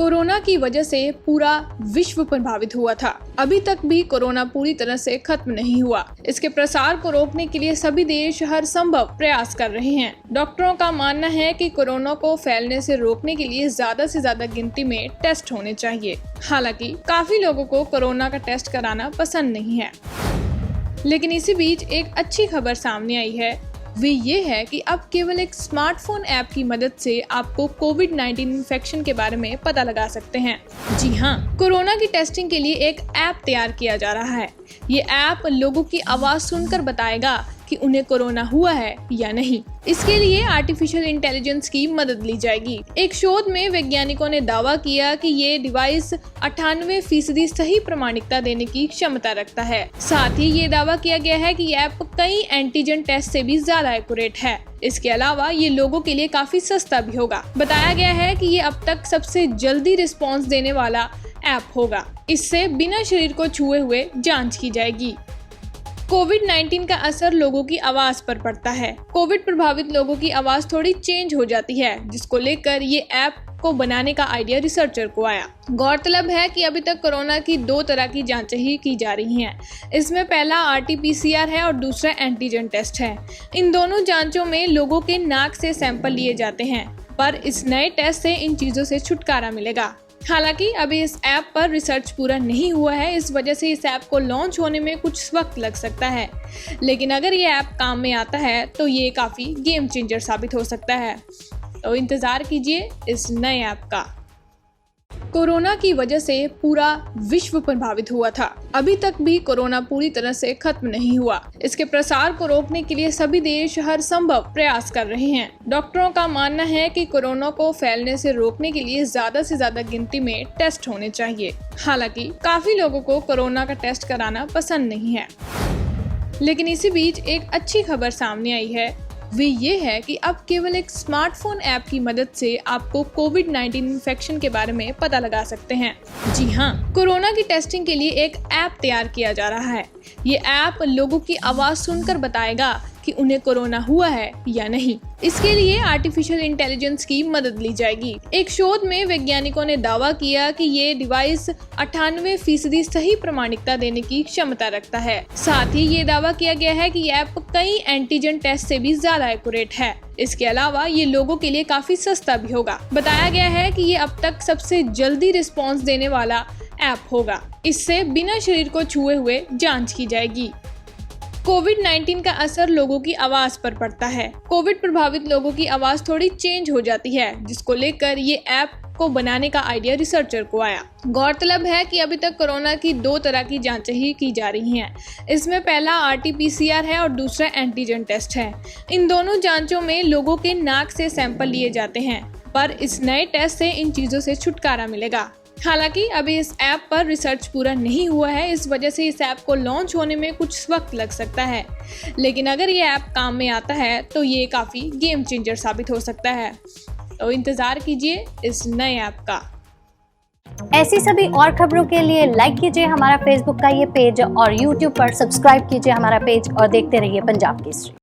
Corona की वजह से पूरा विश्व प्रभावित हुआ था। अभी तक भी कोरोना पूरी तरह से खत्म नहीं हुआ। इसके प्रसार को रोकने के लिए सभी देश हर संभव प्रयास कर रहे हैं। डॉक्टरों का मानना है कि कोरोना को फैलने से रोकने के लिए ज्यादा से ज्यादा गिनती में टेस्ट होने चाहिए। हालांकि काफी लोगों को कोरोना का टेस्ट कराना पसंद नहीं है, लेकिन इसी बीच एक अच्छी खबर सामने आई है। वे ये है कि अब केवल एक स्मार्टफोन ऐप की मदद से आपको कोविड-19 इन्फेक्शन के बारे में पता लगा सकते हैं। जी हाँ, कोरोना की टेस्टिंग के लिए एक ऐप तैयार किया जा रहा है। ये ऐप लोगों की आवाज सुनकर बताएगा कि उन्हें कोरोना हुआ है या नहीं। इसके लिए आर्टिफिशियल इंटेलिजेंस की मदद ली जाएगी। एक शोध में वैज्ञानिकों ने दावा किया कि ये डिवाइस 98% सही प्रामाणिकता देने की क्षमता रखता है। साथ ही ये दावा किया गया है कि ऐप कई एंटीजन टेस्ट से भी ज्यादा एक्यूरेट है। इसके अलावा ये लोगों के लिए काफी सस्ता भी होगा। बताया गया है कि ये अब तक सबसे जल्दी रिस्पॉन्स देने वाला ऐप होगा। इससे बिना शरीर को छुए हुए जांच की जाएगी। कोविड-19 का असर लोगों की आवाज पर पड़ता है। कोविड प्रभावित लोगों की आवाज थोड़ी चेंज हो जाती है, जिसको लेकर ये ऐप को बनाने का आइडिया रिसर्चर को आया। गौरतलब है कि अभी तक कोरोना की 2 तरह की जांचें ही की जा रही हैं। इसमें पहला RT-PCR है और दूसरा एंटीजन टेस्ट है। इन दोनों जांचों में लोगों के नाक से सैंपल लिए जाते हैं, पर इस नए टेस्ट से इन चीजों से छुटकारा मिलेगा। हालांकि अभी इस ऐप पर रिसर्च पूरा नहीं हुआ है, इस वजह से इस ऐप को लॉन्च होने में कुछ वक्त लग सकता है। लेकिन अगर ये ऐप काम में आता है तो ये काफ़ी गेम चेंजर साबित हो सकता है। तो इंतज़ार कीजिए इस नए ऐप का। कोरोना की वजह से पूरा विश्व प्रभावित हुआ था। अभी तक भी कोरोना पूरी तरह से खत्म नहीं हुआ। इसके प्रसार को रोकने के लिए सभी देश हर संभव प्रयास कर रहे हैं। डॉक्टरों का मानना है कि कोरोना को फैलने से रोकने के लिए ज्यादा से ज्यादा गिनती में टेस्ट होने चाहिए। हालांकि काफी लोगों को कोरोना का टेस्ट कराना पसंद नहीं है, लेकिन इसी बीच एक अच्छी खबर सामने आई है। वे ये है कि अब केवल एक स्मार्टफोन ऐप की मदद से आपको कोविड-19 इन्फेक्शन के बारे में पता लगा सकते हैं। जी हाँ, कोरोना की टेस्टिंग के लिए एक ऐप तैयार किया जा रहा है। ये ऐप लोगों की आवाज सुनकर बताएगा कि उन्हें कोरोना हुआ है या नहीं। इसके लिए आर्टिफिशियल इंटेलिजेंस की मदद ली जाएगी। एक शोध में वैज्ञानिकों ने दावा किया कि ये डिवाइस 98% सही प्रामाणिकता देने की क्षमता रखता है। साथ ही ये दावा किया गया है कि ये ऐप कई एंटीजन टेस्ट से भी ज्यादा एक्यूरेट है। इसके अलावा ये लोगों के लिए काफी सस्ता भी होगा। बताया गया है कि ये अब तक सबसे जल्दी रिस्पॉन्स देने वाला ऐप होगा। इससे बिना शरीर को छुए हुए जांच की जाएगी। कोविड-19 का असर लोगों की आवाज पर पड़ता है। कोविड प्रभावित लोगों की आवाज थोड़ी चेंज हो जाती है, जिसको लेकर ये ऐप को बनाने का आइडिया रिसर्चर को आया। गौरतलब है कि अभी तक कोरोना की 2 तरह की जांचें ही की जा रही हैं। इसमें पहला RT-PCR है और दूसरा एंटीजन टेस्ट है। इन दोनों जांचों में लोगों के नाक से सैंपल लिए जाते हैं, पर इस नए टेस्ट से इन चीजों से छुटकारा मिलेगा। हालांकि अभी इस ऐप पर रिसर्च पूरा नहीं हुआ है, इस वजह से इस ऐप को लॉन्च होने में कुछ वक्त लग सकता है। लेकिन अगर ये ऐप काम में आता है तो ये काफ़ी गेम चेंजर साबित हो सकता है। तो इंतज़ार कीजिए इस नए ऐप का। ऐसी सभी और खबरों के लिए लाइक कीजिए हमारा फेसबुक का ये पेज और यूट्यूब पर सब्सक्राइब कीजिए हमारा पेज और देखते रहिए पंजाब केसरी।